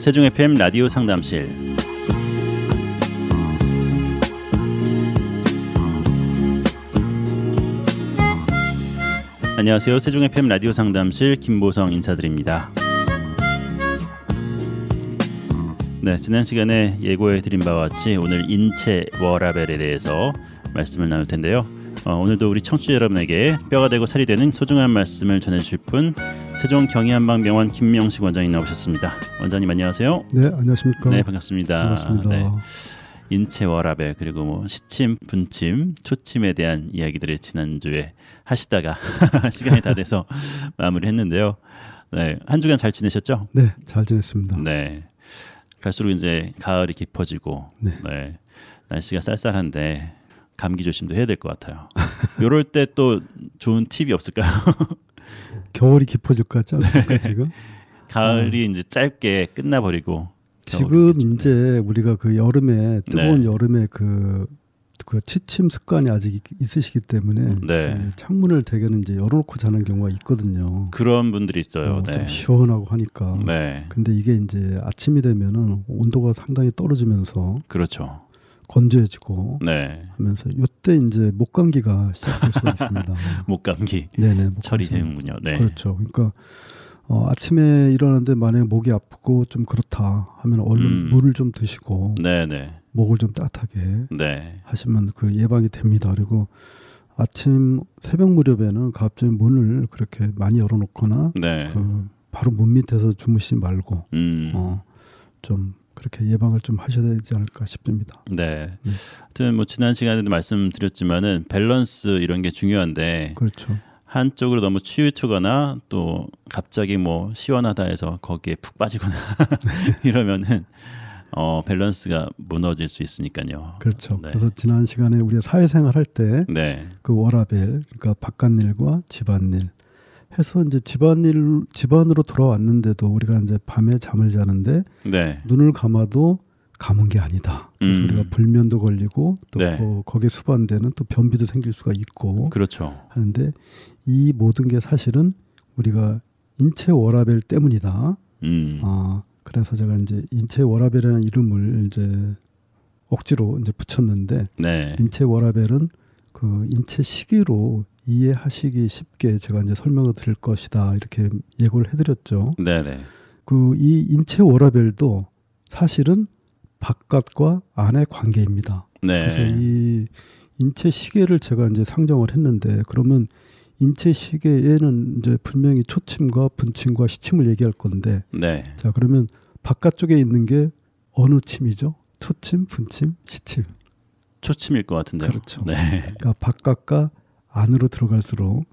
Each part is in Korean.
세종 FM 라디오 상담실. 안녕하세요. 세종 FM 라디오 상담실 김보성 인사드립니다. 네, 지난 시간에 예고해드린 바와 같이 오늘 인체 워라벨에 대해서 말씀을 나눌 텐데요. 오늘도 우리 청취자 여러분에게 뼈가 되고 살이 되는 소중한 말씀을 전해주실 분, 세종 경희한방병원 김명식 원장님 나오셨습니다. 원장님 안녕하세요. 네, 안녕하십니까. 네, 반갑습니다. 반갑습니다. 네. 인체 워라벨 그리고 뭐 시침, 분침, 초침에 대한 이야기들을 지난주에 하시다가 시간이 다 돼서 마무리했는데요. 네, 한 주간 잘 지내셨죠? 네, 잘 지냈습니다. 네. 갈수록 이제 가을이 깊어지고 네, 날씨가 쌀쌀한데 감기 조심도 해야 될 것 같아요. 이럴 때 또 좋은 팁이 없을까요? 겨울이 깊어질 것 같지 않습니까 지금? 가을이 이제 짧게 끝나버리고 지금 이제 우리가 그 여름에 뜨거운 여름에 그 취침 습관이 아직 있으시기 때문에 창문을 대개는 이제 열어놓고 자는 경우가 있거든요. 그런 분들이 있어요. 좀 시원하고 하니까. 근데 이게 이제 아침이 되면은 온도가 상당히 떨어지면서 그렇죠. 건조해지고 하면서 이때 이제 목감기가 시작될 수가 있습니다. 목감기. 네네. 철이 되는군요. 네. 그렇죠. 그러니까 아침에 일어나는데 만약에 목이 아프고 좀 그렇다 하면 얼른 물을 좀 드시고 목을 좀 따뜻하게 하시면 그 예방이 됩니다. 그리고 아침 새벽 무렵에는 갑자기 문을 그렇게 많이 열어놓거나 그 바로 문 밑에서 주무시지 말고 좀 그렇게 예방을 좀 하셔야 되지 않을까 싶습니다. 네. 하여튼 뭐 지난 시간에도 말씀드렸지만은 밸런스 이런 게 중요한데 그렇죠. 한쪽으로 너무 치우치거나 또 갑자기 뭐 시원하다 해서 거기에 푹 빠지거나 이러면은 밸런스가 무너질 수 있으니까요. 그렇죠. 그래서 지난 시간에 우리가 사회생활 할 때 그 워라벨, 그러니까 바깥일과 집안일 해서 이제 집안으로 돌아왔는데도 우리가 이제 밤에 잠을 자는데 눈을 감아도 감은 게 아니다. 그래서 우리가 불면도 걸리고 또 거기에 수반되는 또 변비도 생길 수가 있고 하는데 이 모든 게 사실은 우리가 인체 워라벨 때문이다. 그래서 제가 이제 인체 워라벨이라는 이름을 이제 억지로 이제 붙였는데 인체 워라벨은 그 인체 시계로 이해하시기 쉽게 제가 이제 설명을 드릴 것이다 이렇게 예고를 해드렸죠. 그 이 인체 워라벨도 사실은 바깥과 안의 관계입니다. 그래서 이 인체 시계를 제가 이제 상정을 했는데 그러면 인체 시계에는 이제 분명히 초침과 분침과 시침을 얘기할 건데 자 그러면 바깥쪽에 있는 게 어느 침이죠? 초침, 분침, 시침. 초침일 것 같은데요. 그렇죠. 그러니까 바깥과 안으로 들어갈수록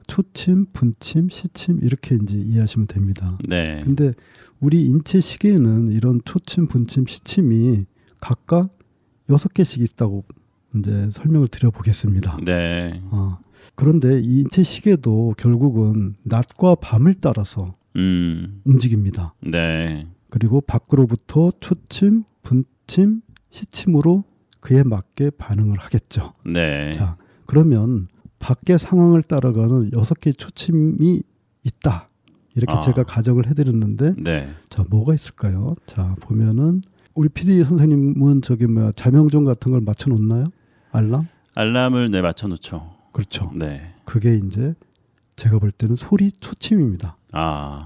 초침, 분침, 시침 이렇게 이제 이해하시면 됩니다. 근데 우리 인체 시계에는 이런 초침, 분침, 시침이 각각 6개씩 있다고 이제 설명을 드려보겠습니다. 그런데 이 인체 시계도 결국은 낮과 밤을 따라서 움직입니다. 그리고 밖으로부터 초침, 분침, 시침으로 그에 맞게 반응을 하겠죠. 자, 그러면 밖의 상황을 따라가는 6개의 초침이 있다. 이렇게 제가 가정을 해드렸는데 자 뭐가 있을까요? 자 보면은 우리 PD 선생님은 저기 뭐야 자명종 같은 걸 맞춰놓나요? 알람을 맞춰놓죠. 그렇죠. 그게 이제 제가 볼 때는 소리 초침입니다.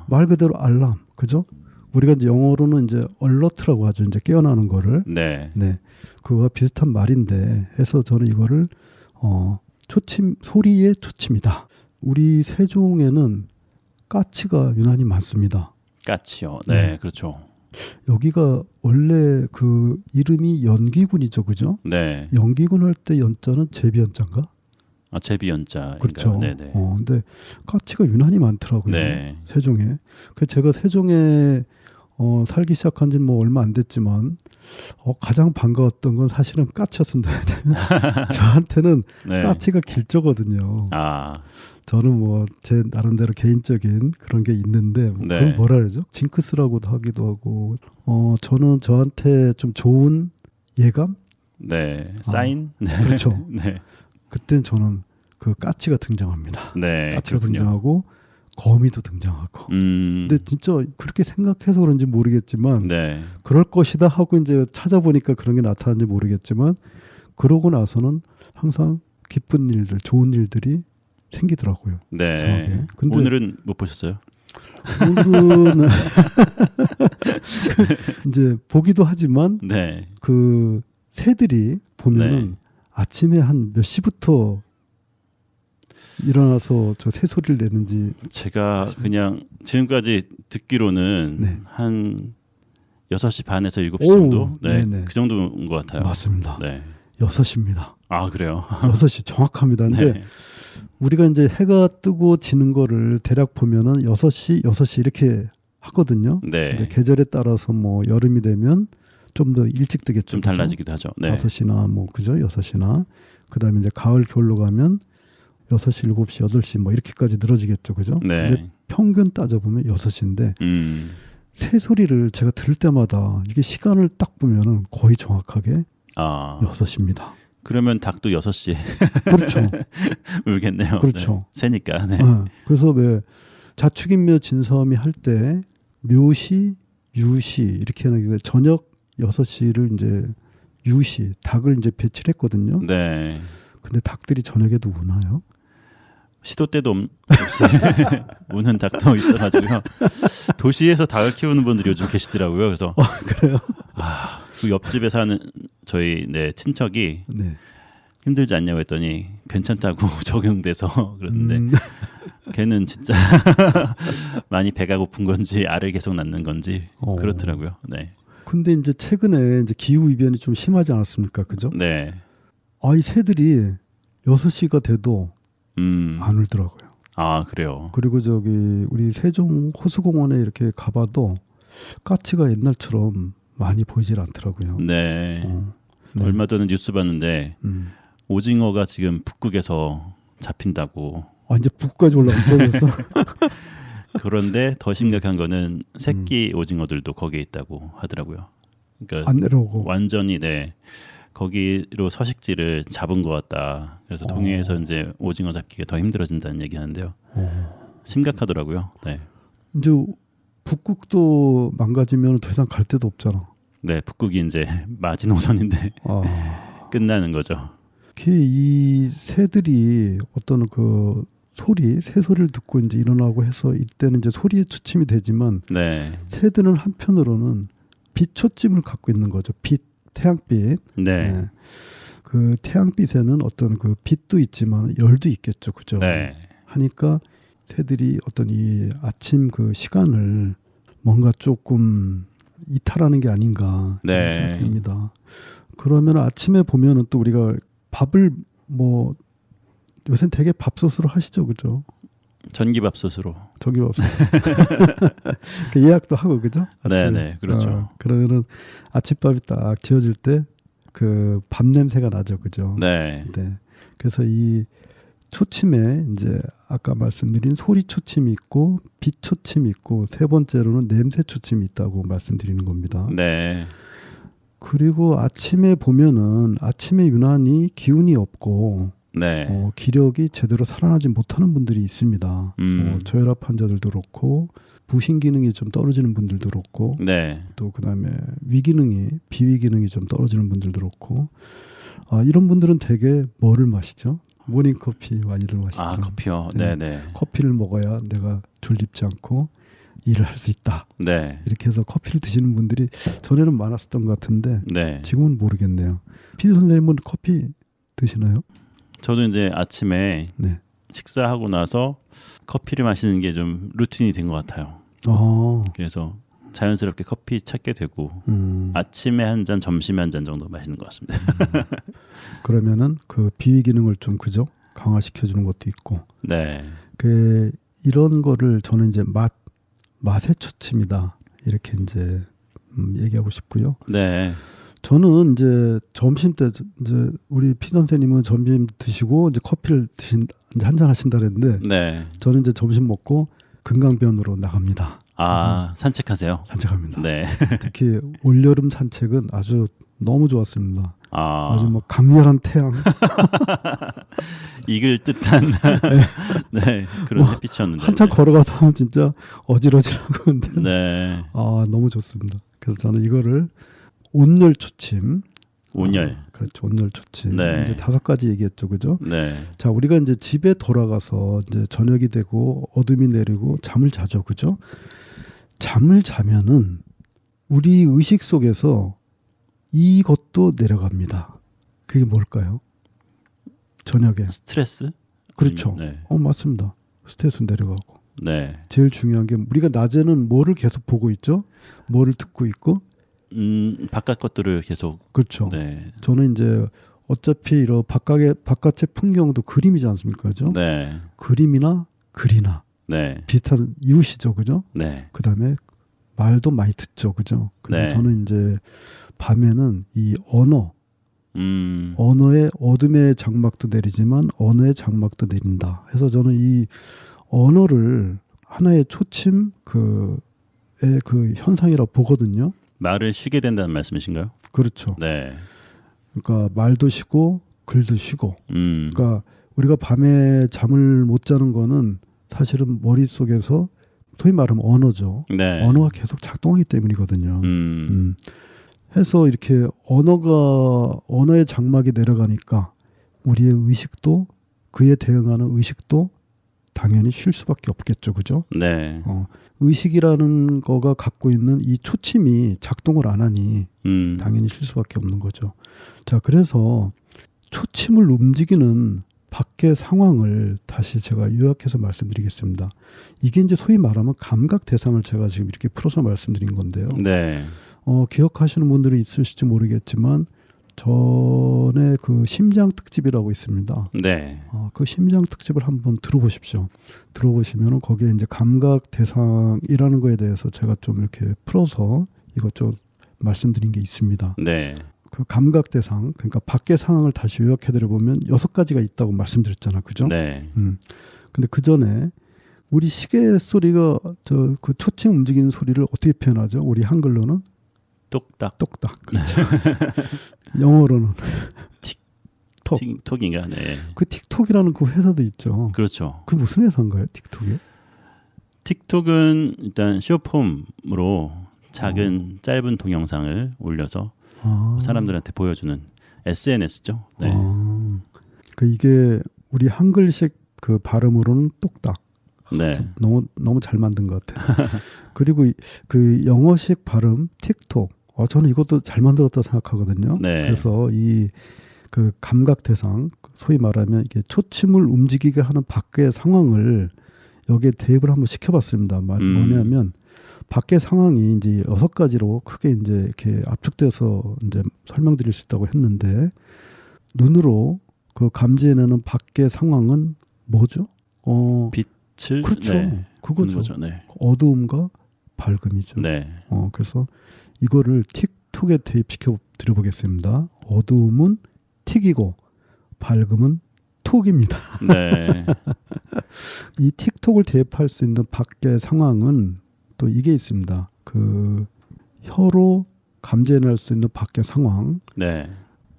말 그대로 알람, 그죠? 우리가 이제 영어로는 이제 alert라고 하죠. 이제 깨어나는 거를. 그거와 비슷한 말인데 해서 저는 이거를 초침, 소리의 초침이다. 우리 세종에는 까치가 유난히 많습니다. 까치요. 그렇죠. 여기가 원래 그 이름이 연기군이죠, 그죠? 연기군 할 때 연자는 제비연자인가? 제비연자. 그렇죠. 근데 까치가 유난히 많더라고요. 세종에. 그 제가 세종에 살기 시작한 지는 뭐 얼마 안 됐지만 가장 반가웠던 건 사실은 까치였습니다. 저한테는 까치가 길저거든요. 저는 뭐 제 나름대로 개인적인 그런 게 있는데 그건 뭐라 그러죠? 징크스라고도 하기도 하고 저는 저한테 좀 좋은 예감? 사인? 그렇죠. 그땐 저는 그 까치가 등장합니다. 까치가 등장하고 거미도 등장하고. 근데 진짜 그렇게 생각해서 그런지 모르겠지만 네. 그럴 것이다 하고 이제 찾아보니까 그런 게 나타나는지 모르겠지만 그러고 나서는 항상 기쁜 일들, 좋은 일들이 생기더라고요. 네. 이상하게. 근데 오늘은 못 보셨어요? 오늘은 이제 보기도 하지만 네. 그 새들이 보면은 네. 아침에 한 몇 시부터 일어나서 저 새소리를 내는지 제가 그냥 지금까지 듣기로는 네. 한 6시 반에서 7시 오, 정도? 네. 네네. 그 정도인 것 같아요. 맞습니다. 네. 6시입니다. 아, 그래요? 6시 정확합니다. 근데 네. 우리가 이제 해가 뜨고 지는 거를 대략 보면은 6시 이렇게 하거든요. 네. 이제 계절에 따라서 뭐 여름이 되면 좀 더 일찍 뜨겠죠. 좀 달라지기도 하죠. 네. 5시나 뭐 그죠? 6시나 그다음에 이제 가을 겨울로 가면 6시, 7시, 8시 뭐 이렇게까지 늘어지겠죠. 그죠? 네. 근데 평균 따져 보면 6시인데 새 소리를 제가 들을 때마다 이게 시간을 딱 보면은 거의 정확하게 아. 6시입니다. 그러면 닭도 6시에 그렇죠. 울겠네요. 그렇죠. 네. 새니까. 네. 그래서 왜 자축인묘 진섬이 할 때 묘시, 유시 이렇게 하는 게 저녁 6시를 이제 유시 닭을 이제 배치를 했거든요. 네. 근데 닭들이 저녁에도 우나요? 시도 때도 없이 우는 닭도 있어가지고요. 도시에서 닭을 키우는 분들이 요즘 계시더라고요. 그래서 그래요? 그 옆집에 사는 저희 친척이 네. 힘들지 않냐고 했더니 괜찮다고 적용돼서 그러는데 걔는 진짜 많이 배가 고픈 건지 알을 계속 낳는 건지 그렇더라고요. 네. 근데 이제 최근에 이제 기후 이변이 좀 심하지 않았습니까? 그죠? 네. 이 새들이 6시가 돼도 안 울더라고요. 아, 그래요. 그리고 저기 우리 세종 호수공원에 이렇게 가봐도 까치가 옛날처럼 많이 보이질 않더라고요. 네. 네. 얼마 전에 뉴스 봤는데 오징어가 지금 북극에서 잡힌다고. 이제 북극까지 올라가서 그런데 더 심각한 거는 새끼 오징어들도 거기에 있다고 하더라고요. 그러니까 안 내려오고 완전히 거기로 서식지를 잡은 것 같다. 그래서 동해에서 이제 오징어 잡기가 더 힘들어진다는 얘기하는데요. 심각하더라고요. 네. 이제 북극도 망가지면 더 이상 갈 데도 없잖아. 네, 북극이 이제 마지노선인데 끝나는 거죠. 이 새들이 어떤 그 새소리를 듣고 이제 일어나고 해서 이때는 이제 소리에 초침이 되지만 네. 새들은 한편으로는 빛 초침을 갖고 있는 거죠. 태양빛. 네. 그 태양빛에는 어떤 그 빛도 있지만 열도 있겠죠. 그죠? 네. 하니까 새들이 어떤 이 아침 그 시간을 뭔가 조금 이탈하는 게 아닌가 네. 생각됩니다. 그러면 아침에 보면은 또 우리가 밥을 뭐 요새 되게 밥솥으로 하시죠, 그죠? 전기밥솥으로. 전기밥솥. 그 예약도 하고 그죠? 아침에. 네, 그렇죠. 그러면은 아침밥이 딱 지어질 때 그 밥 냄새가 나죠, 그죠? 네. 네. 그래서 이 초침에 이제 아까 말씀드린 소리 초침이 있고 빛 초침이 있고 세 번째로는 냄새 초침이 있다고 말씀드리는 겁니다. 네. 그리고 아침에 보면은 아침에 유난히 기운이 없고 네. 기력이 제대로 살아나지 못하는 분들이 있습니다. 저혈압 환자들도 그렇고 부신 기능이 좀 떨어지는 분들도 그렇고 네. 또 그다음에 비위 기능이 좀 떨어지는 분들도 그렇고 이런 분들은 대개 뭐를 마시죠? 모닝커피 많이들 마시죠. 커피요. 네. 네. 커피를 먹어야 내가 졸립지 않고 일을 할 수 있다. 네. 이렇게 해서 커피를 드시는 분들이 전에는 많았었던 것 같은데 네. 지금은 모르겠네요. 피디 선생님은 커피 드시나요? 저도 이제 아침에 네. 식사하고 나서 커피를 마시는 게 좀 루틴이 된 것 같아요. 그래서 자연스럽게 커피 찾게 되고 아침에 한 잔, 점심에 한 잔 정도 마시는 것 같습니다. 그러면은 그 비위 기능을 좀 그죠? 강화시켜 주는 것도 있고. 네. 이런 거를 저는 이제 맛의 초침이다 이렇게 이제 얘기하고 싶고요. 네. 저는 이제 점심 때 이제 우리 피 선생님은 점심 드시고 이제 커피를 이제 한 잔 하신다 그랬는데 네. 저는 이제 점심 먹고 금강변으로 나갑니다. 산책하세요? 산책합니다. 네. 특히 올여름 산책은 아주 너무 좋았습니다. 아주 뭐 강렬한 태양, 이글 뜻한 네, 그런 햇빛이었는데 한참 걸어가다 보면 진짜 어지러지라고 하는데 네. 너무 좋습니다. 그래서 저는 이거를 온열 초침, 온열, 그렇죠, 온열 초침. 네. 이제 5가지 얘기했죠, 그죠? 네. 자, 우리가 이제 집에 돌아가서 이제 저녁이 되고 어둠이 내리고 잠을 자죠, 그죠? 잠을 자면은 우리 의식 속에서 이것도 내려갑니다. 그게 뭘까요? 저녁에 스트레스? 그렇죠. 네. 맞습니다. 스트레스 내려가고. 네. 제일 중요한 게 우리가 낮에는 뭐를 계속 보고 있죠? 뭐를 듣고 있고? 바깥 것들을 계속. 그렇죠. 네. 저는 이제 어차피 이런 바깥의 풍경도 그림이지 않습니까, 그죠? 네. 그림이나 글이나 네. 비슷한 이웃이죠, 그죠? 네. 그다음에 말도 많이 듣죠, 그죠? 그래서 네. 저는 이제 밤에는 이 언어의 어둠의 장막도 내리지만 언어의 장막도 내린다. 해서 저는 이 언어를 하나의 초침 그 현상이라고 보거든요. 말을 쉬게 된다는 말씀이신가요? 그렇죠. 네. 그러니까 말도 쉬고 글도 쉬고. 음. 그러니까 우리가 밤에 잠을 못 자는 거는 사실은 머릿속에서 소위 말하면 언어죠. 네. 언어가 계속 작동하기 때문이거든요. 해서 이렇게 언어의 장막이 내려가니까 우리의 의식도 그에 대응하는 의식도 당연히 쉴 수밖에 없겠죠, 그죠? 네. 의식이라는 거가 갖고 있는 이 초침이 작동을 안 하니 당연히 쉴 수밖에 없는 거죠. 자, 그래서 초침을 움직이는 밖의 상황을 다시 제가 요약해서 말씀드리겠습니다. 이게 이제 소위 말하면 감각 대상을 제가 지금 이렇게 풀어서 말씀드린 건데요. 네. 기억하시는 분들이 있으실지 모르겠지만 전에 그 심장 특집이라고 있습니다. 네. 그 심장 특집을 한번 들어보십시오. 들어보시면은 거기에 이제 감각 대상이라는 거에 대해서 제가 좀 이렇게 풀어서 이것저것 말씀드린 게 있습니다. 네. 그 감각 대상, 그러니까 밖의 상황을 다시 요약해드려 보면 6가지가 있다고 말씀드렸잖아, 그죠? 네. 근데 그 전에 우리 시계 소리가 그 초침 움직이는 소리를 어떻게 표현하죠? 우리 한글로는 똑딱. 똑딱. 그렇죠. 영어로는 틱톡인가? 네. 그 틱톡이라는 그 회사도 있죠. 그렇죠. 그 무슨 회사인가요, 틱톡이? 틱톡은 일단 쇼폼으로 작은 짧은 동영상을 올려서 사람들한테 보여주는 SNS죠. 네. 그 이게 우리 한글식 그 발음으로는 똑딱. 네. 너무 잘 만든 것 같아요. 그리고 그 영어식 발음 틱톡. 저는 이것도 잘 만들었다고 생각하거든요. 네. 그래서 이 그 감각 대상, 소위 말하면 이게 초침을 움직이게 하는 밖의 상황을 여기에 대입을 한번 시켜봤습니다. 뭐냐면 밖의 상황이 이제 6가지로 크게 이제 이렇게 압축돼서 이제 설명드릴 수 있다고 했는데 눈으로 그 감지해내는 밖의 상황은 뭐죠? 빛을 그렇죠. 네. 그거죠. 거죠. 네. 어두움과 밝음이죠. 네. 그래서 이거를 틱톡에 대입시켜 드려보겠습니다. 어두움은 틱이고 밝음은 톡입니다. 네. 이 틱톡을 대입할 수 있는 밖의 상황은 또 이게 있습니다. 그 혀로 감지해낼 수 있는 밖의 상황. 네.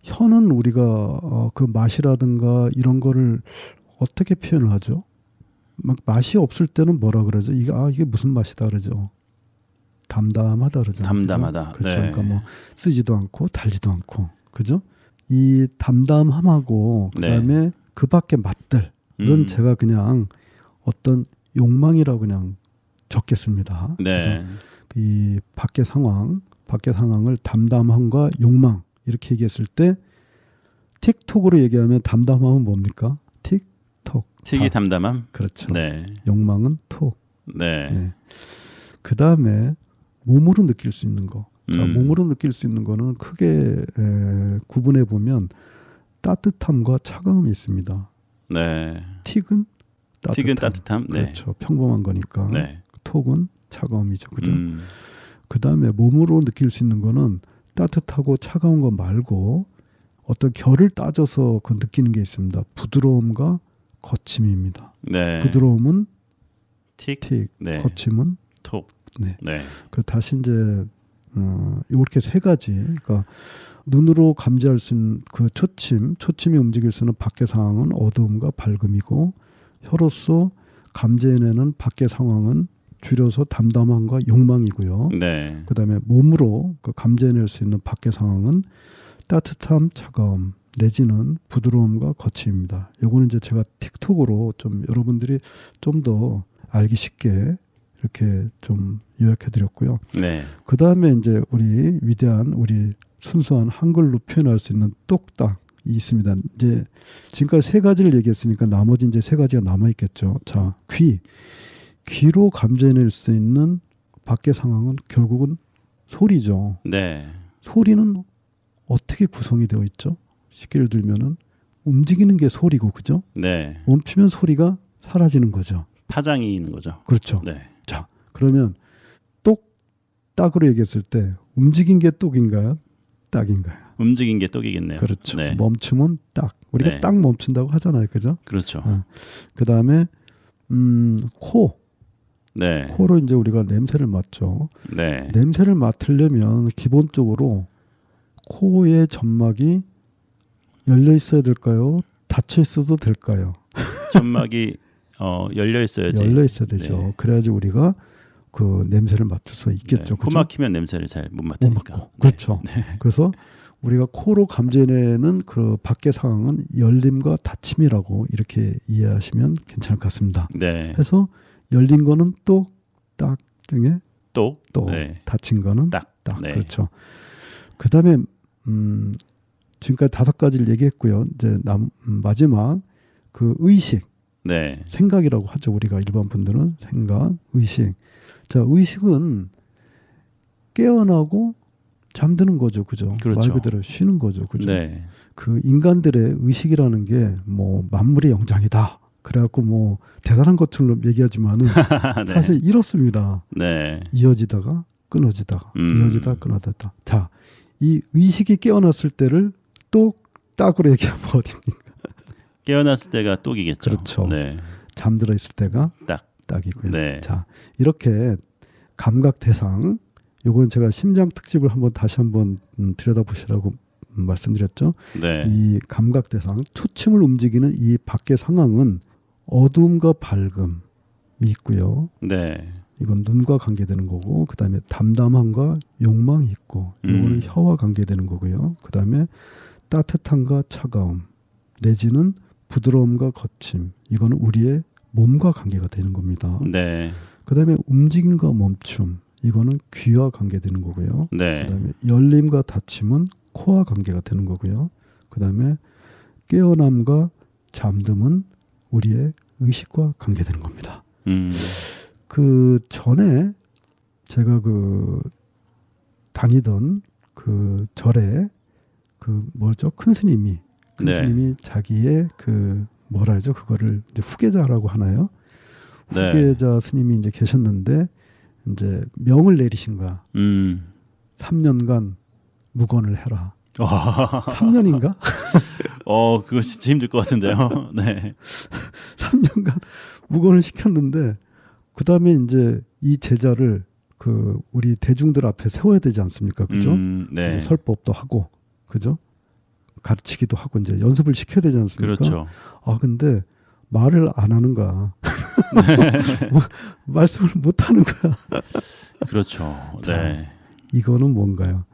혀는 우리가 그 맛이라든가 이런 거를 어떻게 표현을 하죠? 막 맛이 없을 때는 뭐라 그러죠? 이게 무슨 맛이다 그러죠? 담담하다 그러죠. 담담하다. 그렇죠. 네. 그러니까 뭐 쓰지도 않고 달지도 않고, 그죠? 이 담담함하고 그다음에 네. 그 밖의 맛들은 제가 그냥 어떤 욕망이라고 그냥 적겠습니다. 네. 그래서 이 밖의 상황을 담담함과 욕망 이렇게 얘기했을 때 틱톡으로 얘기하면 담담함은 뭡니까? 틱톡. 틱이 담담함. 그렇죠. 네. 욕망은 톡. 네. 네. 그 다음에 몸으로 느낄 수 있는 거. 자, 몸으로 느낄 수 있는 거는 크게 구분해 보면 따뜻함과 차가움이 있습니다. 네. 틱은 따뜻함. 네. 그렇죠. 평범한 거니까. 네. 톡은 차가움이죠. 그죠? 그 다음에 몸으로 느낄 수 있는 거는 따뜻하고 차가운 거 말고 어떤 결을 따져서 그 느끼는 게 있습니다. 부드러움과 거침입니다. 네. 부드러움은 틱. 틱, 네. 거침은 톡. 네. 네. 그 다시 이제 이렇게 세 가지. 그러니까 눈으로 감지할 수 있는 그 초침이 움직일 수 있는 밖의 상황은 어두움과 밝음이고 혀로서 감지해내는 밖의 상황은 줄여서 담담함과 욕망이고요. 네. 그다음에 몸으로 그 감지해낼 수 있는 밖의 상황은 따뜻함, 차가움 내지는 부드러움과 거침입니다. 요거는 이제 제가 틱톡으로 좀 여러분들이 좀 더 알기 쉽게 이렇게 좀 요약해 드렸고요. 네. 그다음에 이제 우리 위대한 우리 순수한 한글로 표현할 수 있는 똑딱이 있습니다. 이제 지금까지 세 가지를 얘기했으니까 나머지 이제 세 가지가 남아 있겠죠. 자, 귀로 감지해낼 수 있는 밖의 상황은 결국은 소리죠. 네. 소리는 어떻게 구성이 되어 있죠? 쉽게 예를 들면은 움직이는 게 소리고, 그죠? 네. 멈추면 소리가 사라지는 거죠. 파장이 있는 거죠. 그렇죠. 네. 자, 그러면 똑딱으로 얘기했을 때 움직인 게 똑인가요? 딱인가요? 움직인 게 똑이겠네요. 그렇죠. 네. 멈추면 딱. 우리가 네. 딱 멈춘다고 하잖아요, 그죠? 그렇죠. 그다음에 코. 네. 코로 이제 우리가 냄새를 맡죠. 네. 냄새를 맡으려면 기본적으로 코의 점막이 열려 있어야 될까요? 닫혀 있어도 될까요? 점막이 열려 있어야지. 열려 있어야 되죠. 네. 그래야지 우리가 그 냄새를 맡을 수 있겠죠. 네. 코 그죠? 막히면 냄새를 잘 못 못 맡으니까. 맡고. 그렇죠. 그래서 우리가 코로 감지해내는 그 밖의 상황은 열림과 닫힘이라고 이렇게 이해하시면 괜찮을 것 같습니다. 네. 해서 열린 거는 똑딱 중에 똑. 또 네. 닫힌 거는 딱. 딱. 네. 그렇죠. 그다음에 지금까지 5가지를 얘기했고요. 이제 마지막 그 의식, 네. 생각이라고 하죠. 우리가 일반 분들은 생각, 의식. 자, 의식은 깨어나고 잠드는 거죠, 그죠? 그렇죠. 말 그대로 쉬는 거죠, 그죠? 네. 그 인간들의 의식이라는 게 뭐 만물의 영장이다. 그래갖고 뭐 대단한 것처럼 얘기하지만은 네. 사실 이렇습니다. 네. 이어지다가 끊어지다가 이어지다가 끊어졌다. 자, 이 의식이 깨어났을 때를 똑딱으로 얘기하면 어디입니까? 깨어났을 때가 똑이겠죠. 그렇죠. 네. 잠들어 있을 때가 딱. 딱이고요. 네. 자, 이렇게 감각 대상, 요건 제가 심장 특집을 다시 한번 들여다보시라고 말씀드렸죠. 네. 이 감각 대상, 초침을 움직이는 이 밖의 상황은 어두움과 밝음이 있고요. 네. 이건 눈과 관계되는 거고, 그 다음에 담담함과 욕망이 있고, 이거는 혀와 관계되는 거고요. 그 다음에 따뜻함과 차가움, 내지는 부드러움과 거침, 이거는 우리의 몸과 관계가 되는 겁니다. 네. 그 다음에 움직임과 멈춤, 이거는 귀와 관계되는 거고요. 네. 그 다음에 열림과 닫힘은 코와 관계가 되는 거고요. 그 다음에 깨어남과 잠듦은 우리의 의식과 관계되는 겁니다. 그 전에 제가 그 다니던 그 절에 그 뭐죠? 큰 스님이 자기의 그 뭐라 하죠? 그거를 이제 후계자라고 하나요? 네. 후계자 스님이 이제 계셨는데 이제 명을 내리신 거야. 3년간 묵언을 해라. 3년인가? 그거 진짜 힘들 것 같은데요. 네. 3년간 묵언을 시켰는데 그 다음에 이제 이 제자를 그 우리 대중들 앞에 세워야 되지 않습니까? 그죠? 네. 이제 설법도 하고, 그죠? 가르치기도 하고 이제 연습을 시켜야 되지 않습니까? 그렇죠. 근데 말을 안 하는 거야. 말씀을 못 하는 거야. 그렇죠. 네. 이거는 뭔가요?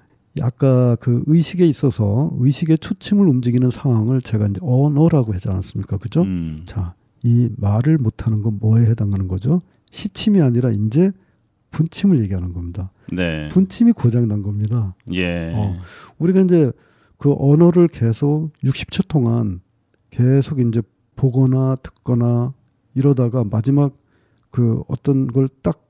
아까 그 의식에 있어서 의식의 초침을 움직이는 상황을 제가 이제 언어라고 하지 않았습니까? 그죠? 자, 이 말을 못 하는 건 뭐에 해당하는 거죠? 시침이 아니라 이제 분침을 얘기하는 겁니다. 네. 분침이 고장 난 겁니다. 예. 우리가 이제 그 언어를 계속 60초 동안 계속 이제 보거나 듣거나 이러다가 마지막 그 어떤 걸 딱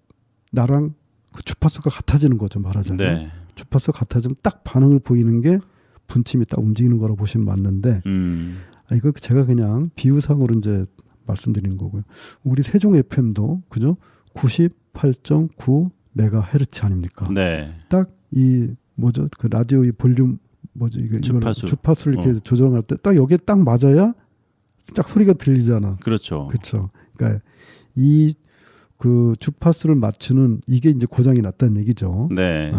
나랑 그 주파수가 같아지는 거죠, 말하자면. 네. 주파수가 같아지면 딱 반응을 보이는 게 분침이 딱 움직이는 거라고 보시면 맞는데 이거 제가 그냥 비유상으로 이제 말씀드리는 거고요. 우리 세종 FM도 그죠? 98.9 메가헤르츠 아닙니까? 네. 딱 이 뭐죠? 그 라디오의 볼륨 뭐죠? 이거 주파수를 이렇게 조정할 때 딱 여기에 딱 맞아야 딱 소리가 들리잖아. 그렇죠. 그렇죠. 그러니까 이 그 주파수를 맞추는 이게 이제 고장이 났다는 얘기죠. 네.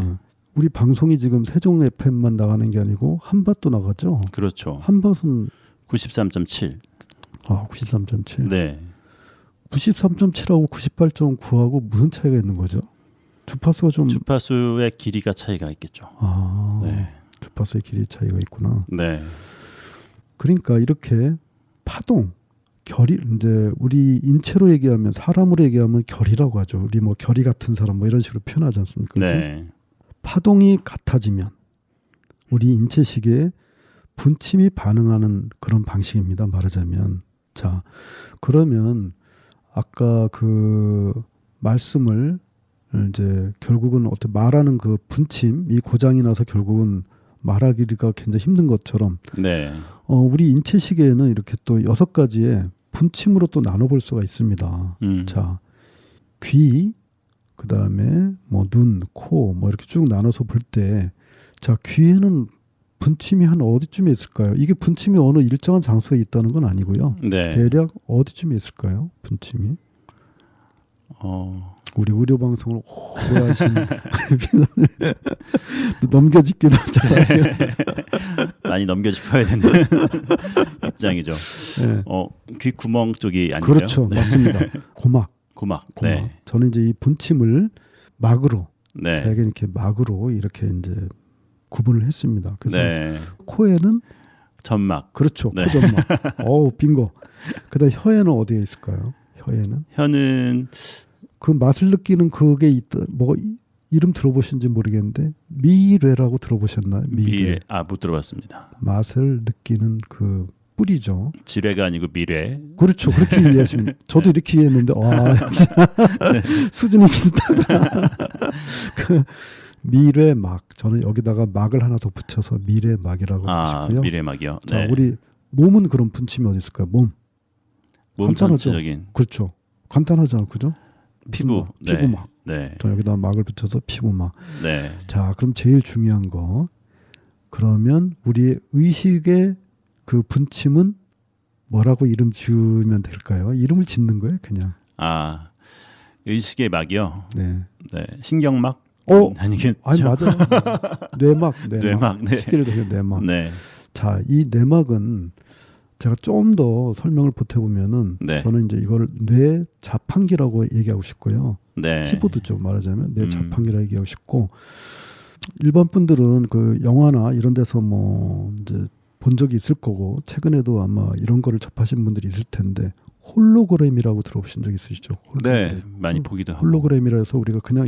우리 방송이 지금 세종 FM만 나가는 게 아니고 한밭도 나가죠. 그렇죠. 한밭은 93.7. 93.7. 네. 93.7하고 98.9하고 무슨 차이가 있는 거죠? 주파수가 좀 주파수의 길이가 차이가 있겠죠. 네. 주파수의 길이 차이가 있구나. 네. 그러니까 이렇게 파동, 결이 이제 우리 인체로 얘기하면 사람으로 얘기하면 결이라고 하죠. 우리 뭐 결이 같은 사람 뭐 이런 식으로 표현하지 않습니까? 네. 파동이 같아지면 우리 인체 시계에 분침이 반응하는 그런 방식입니다. 말하자면 자 그러면 아까 그 말씀을 이제 결국은 어떻게 말하는 그 분침 이 고장이 나서 결국은 말하기가 굉장히 힘든 것처럼 네. 우리 인체 시계에는 이렇게 또 6가지의 분침으로 또 나눠볼 수가 있습니다. 자, 귀, 그 다음에 뭐 눈, 코, 뭐 이렇게 쭉 나눠서 볼 때, 자, 귀에는 분침이 한 어디쯤에 있을까요? 이게 분침이 어느 일정한 장소에 있다는 건 아니고요. 네. 대략 어디쯤에 있을까요? 분침이? 우리 의료 방송을 오래 하신 넘겨짚기도 잘하시고 많이 넘겨짚어야 되는 입장이죠. 네. 귀 구멍 쪽이 아니죠? 그렇죠, 네. 맞습니다. 고막. 네. 저는 이제 이 분침을 막으로, 네. 대개 이렇게 막으로 이렇게 이제 구분을 했습니다. 그래서 네. 코에는 점막. 그렇죠, 네. 코점막. 빙고. 그다음 혀에는 어디에 있을까요? 혀는 그 맛을 느끼는 그게 있다. 뭐 이름 들어보신지 모르겠는데 미뢰라고 들어보셨나요? 미뢰. 못 들어봤습니다. 맛을 느끼는 그 뿌리죠. 지뢰가 아니고 미뢰. 그렇죠. 그렇게 이해하십니다. 저도 이렇게 이해했는데 와 네. 수준이 비슷하구나. 그 미뢰막. 저는 여기다가 막을 하나 더 붙여서 미뢰막이라고 하시고요. 미뢰막이요. 네. 자, 우리 몸은 그런 분침이 어디 있을까요? 몸 전체적인. 그렇죠. 간단하잖아요, 그죠? 피부. 피부막. 네. 저 여기다 막을 붙여서 피부막. 네. 자, 그럼 제일 중요한 거. 그러면 우리의 의식의 그 분침은 뭐라고 이름 지으면 될까요? 이름을 짓는 거예요, 그냥. 의식의 막이요. 네. 네. 신경막. 아니겠죠? 아니 맞아요. 뇌막. 네. 쉽게 되게 뇌막. 네. 자, 이 뇌막은 제가 좀 더 설명을 보태보면은 네. 저는 이제 이걸 뇌 자판기라고 얘기하고 싶고요. 네. 키보드죠, 말하자면 뇌 자판기라고 얘기하고 싶고 일반 분들은 그 영화나 이런 데서 뭐 이제 본 적이 있을 거고 최근에도 아마 이런 거를 접하신 분들이 있을 텐데 홀로그램이라고 들어보신 적 있으시죠? 네, 많이 보기도 하고. 홀로그램이라 해서 우리가 그냥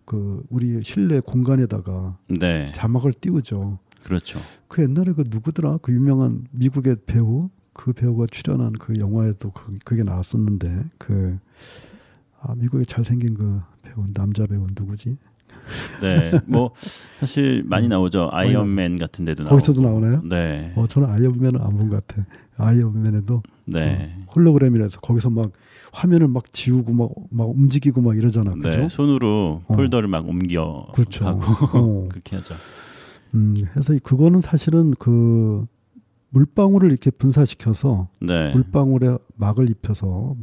그 우리 실내 공간에다가 네. 자막을 띄우죠. 그렇죠. 그 옛날에 그 누구더라? 그 유명한 미국의 배우, 그 배우가 출연한 그 영화에도 그게 나왔었는데 미국에 잘생긴 그 배우, 남자 배우 누구지? 네, 뭐 사실 많이 나오죠. 아이언맨 같은 데도 나오고. 거기서도 나오나요? 네. 저는 아이언맨은 안 본 것 같아. 아이언맨에도 네. 홀로그램이라서 거기서 막 화면을 막 지우고 막 움직이고 막 이러잖아. 그죠? 네, 손으로 폴더를 막 옮겨 그렇죠. 가고 그렇게 하죠. 그래서 그거는 사실은 그 물방울을 이렇게 분사시켜서 네. 물방울에 막을 입혀서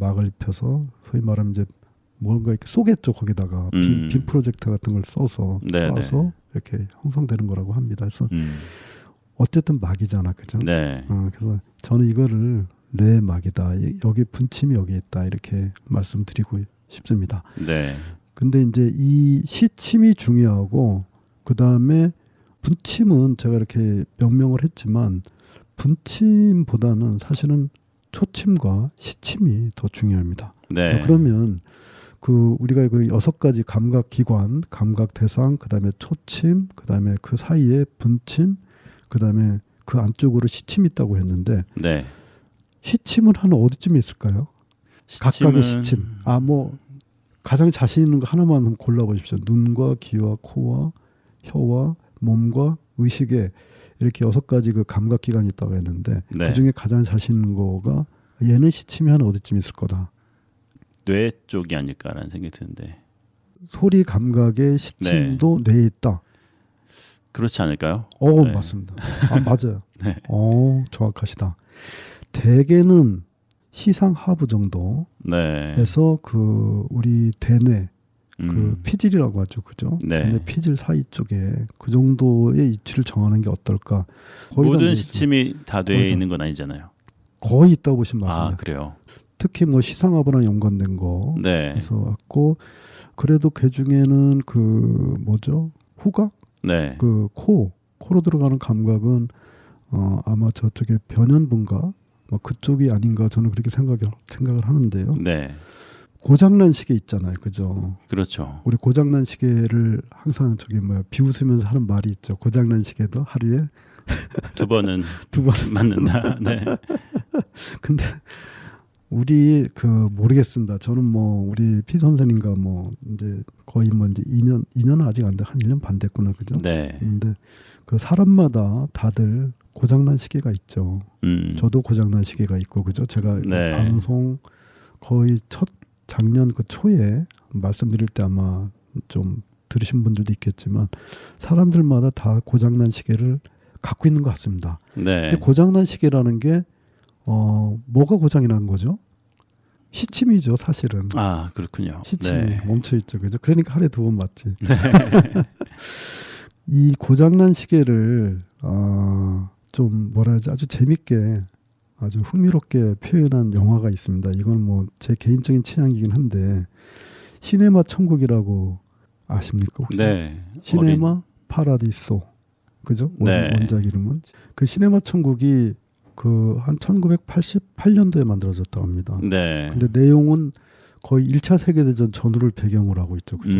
소위 말하면 이제 뭔가 이렇게 쏘겠죠. 거기다가 빔 프로젝터 같은 걸 써서 이렇게 형성되는 거라고 합니다. 그래서 어쨌든 막이잖아, 그죠? 네. 그래서 저는 이거를 내 막이다. 여기 분침이 여기 있다. 이렇게 말씀드리고 싶습니다. 네. 근데 이제 이 시침이 중요하고 그 다음에 분침은 제가 이렇게 명명을 했지만 분침보다는 사실은 초침과 시침이 더 중요합니다. 네. 자, 그러면 우리가 그 6가지 감각 기관, 감각 대상, 그다음에 초침, 그다음에 그 사이에 분침, 그다음에 그 안쪽으로 시침이 있다고 했는데 네. 시침은 한 어디쯤에 있을까요? 각각의 시침. 뭐 가장 자신 있는 거 하나만 한번 골라보십시오. 눈과 귀와 코와 혀와 몸과 의식에 이렇게 6가지 그 감각 기관이 있다고 했는데 네. 그중에 가장 자신 있는 거가 얘는 시침이 한 어디쯤 있을 거다. 뇌 쪽이 아닐까라는 생각이 드는데. 소리 감각의 시침도 뇌에 있다. 그렇지 않을까요? 네. 맞습니다. 맞아요. 네. 정확하시다. 대개는 시상 하부 정도 네. 해서 그 우리 대뇌 그 피질이라고 하죠, 그죠? 네. 대뇌 피질 사이 쪽에 그 정도의 위치를 정하는 게 어떨까? 거의 모든 시침이 다 돼 있는 건 아니잖아요. 거의 있다고 보시면 맞습니다. 아, 그래요. 특히 뭐 시상하부랑 연관된 거 네. 해서 왔고 그래도 그 중에는 그 뭐죠? 후각? 네. 그 코로 들어가는 감각은 아마 저쪽에 변연분가 뭐 그쪽이 아닌가 저는 그렇게 생각을 하는데요. 네. 고장난 시계 있잖아요, 그죠? 그렇죠. 우리 고장난 시계를 항상 저기 뭐야 비웃으면서 하는 말이 있죠. 고장난 시계도 하루에 두 번은 맞는다. 네. 근데 우리 그 모르겠습니다. 저는 뭐 우리 피 선생님과 뭐 이제 거의 뭐 이제 2년은 아직 안 돼. 한 1년 반 됐구나. 그죠? 네. 근데 그 사람마다 다들 고장난 시계가 있죠. 저도 고장난 시계가 있고 그죠? 제가 네. 방송 거의 첫 작년 그 초에 말씀드릴 때 아마 좀 들으신 분들도 있겠지만 사람들마다 다 고장난 시계를 갖고 있는 것 같습니다. 네. 근데 고장난 시계라는 게 뭐가 고장이 난 거죠? 시침이죠, 사실은. 아, 그렇군요. 시침이 네. 멈춰 있죠, 그죠? 그러니까 하루에 2번 맞지. 네. 이 고장난 시계를 좀 뭐라 하지 아주 재밌게 아주 흥미롭게 표현한 영화가 있습니다. 이건 뭐 제 개인적인 취향이긴 한데 시네마 천국이라고 아십니까 혹시? 네. 시네마 파라디소, 그죠? 네. 원작 이름은 그 시네마 천국이 그 한 1988년도에 만들어졌다고 합니다. 네. 근데 내용은 거의 1차 세계대전 전후를 배경으로 하고 있죠, 그죠?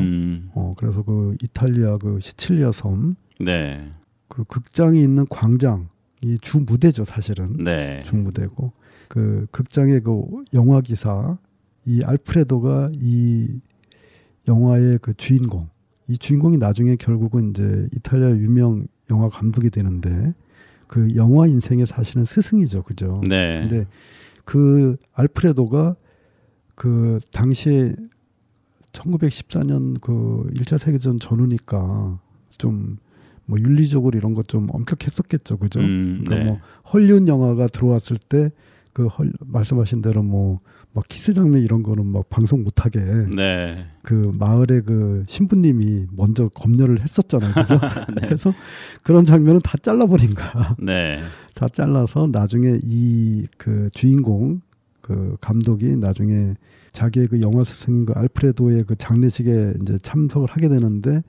그래서 그 이탈리아 그 시칠리아 섬, 네. 그 극장이 있는 광장 이 주 무대죠, 사실은. 네. 주 무대고 그 극장의 그 영화 기사 이 알프레도가 이 영화의 그 주인공, 이 주인공이 나중에 결국은 이제 이탈리아 유명 영화 감독이 되는데 그 영화 인생의 사실은 스승이죠, 그죠? 네. 근데 그 알프레도가 그 당시에 1914년 그 1차 세계대전 전후니까 좀 뭐 윤리적으로 이런 것 좀 엄격했었겠죠, 그죠? 그러니까 네. 뭐 헐리우드 영화가 들어왔을 때 그 말씀하신 대로 뭐 막 키스 장면 이런 거는 막 방송 못하게 네. 그 마을의 그 신부님이 먼저 검열을 했었잖아요, 그죠? 네. 그래서 그런 장면은 다 잘라버린 거야. 네. 다 잘라서 나중에 이 그 주인공 그 감독이 나중에 자기의 그 영화 스승인 그 알프레도의 그 장례식에 이제 참석을 하게 되는데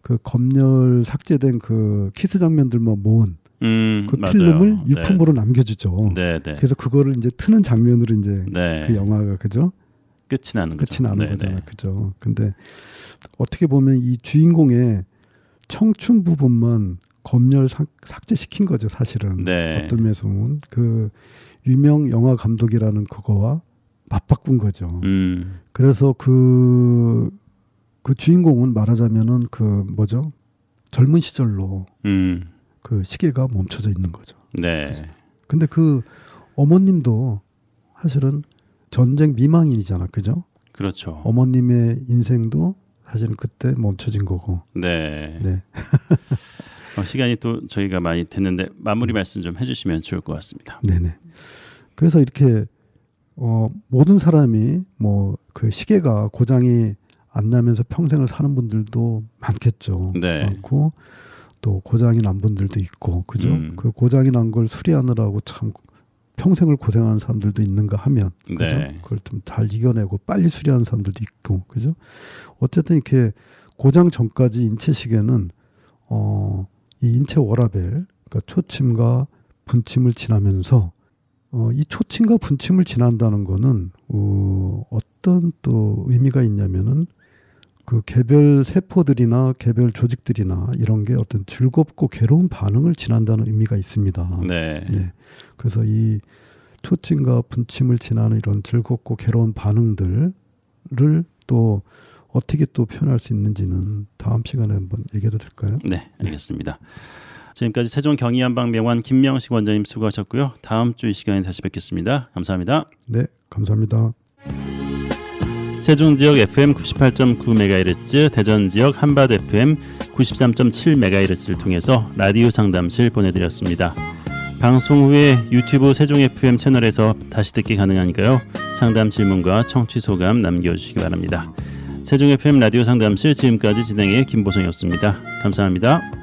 그 검열 삭제된 그 키스 장면들만 모은 그 맞아요. 필름을 유품으로 남겨주죠. 네, 네. 그래서 그거를 이제 트는 장면으로 이제 네. 그 영화가 그죠? 끝이 나는 거죠. 끝이 나는 네, 거잖아요, 네. 그죠? 근데 어떻게 보면 이 주인공의 청춘 부분만 검열 삭제시킨 거죠, 사실은. 네. 어떤 면에서 보면 그 유명 영화 감독이라는 그거와 맞바꾼 거죠. 그래서 그 주인공은 말하자면은 그 뭐죠? 젊은 시절로 그 시계가 멈춰져 있는 거죠. 네. 근데 그 어머님도 사실은 전쟁 미망인이잖아, 그죠? 그렇죠. 어머님의 인생도 사실은 그때 멈춰진 거고. 네. 네. 시간이 또 저희가 많이 됐는데 마무리 말씀 좀 해주시면 좋을 것 같습니다. 네네. 그래서 이렇게 모든 사람이 뭐 그 시계가 고장이 안 나면서 평생을 사는 분들도 많겠죠. 네. 많고 또 고장이 난 분들도 있고, 그죠? 그 고장이 난 걸 수리하느라고 참 평생을 고생하는 사람들도 있는가 하면, 그죠? 네. 그걸 좀 잘 이겨내고 빨리 수리하는 사람들도 있고, 그죠? 어쨌든 이렇게 고장 전까지 인체 시계는 이 인체 워라벨, 그러니까 초침과 분침을 지나면서 이 초침과 분침을 지난다는 거는 어떤 또 의미가 있냐면은 그 개별 세포들이나 개별 조직들이나 이런 게 어떤 즐겁고 괴로운 반응을 지난다는 의미가 있습니다. 네. 네. 그래서 이 초침과 분침을 지나는 이런 즐겁고 괴로운 반응들을 또 어떻게 또 표현할 수 있는지는 다음 시간에 한번 얘기해도 될까요? 네, 알겠습니다. 지금까지 세종경의한방병원 김명식 원장님 수고하셨고요. 다음 주 이 시간에 다시 뵙겠습니다. 감사합니다. 네, 감사합니다. 세종 지역 FM 98.9MHz, 대전 지역 한밭 FM 93.7MHz를 통해서 라디오 상담실 보내드렸습니다. 방송 후에 유튜브 세종 FM 채널에서 다시 듣기 가능하니까요. 상담 질문과 청취 소감 남겨주시기 바랍니다. 세종 FM 라디오 상담실 지금까지 진행의 김보성이었습니다. 감사합니다.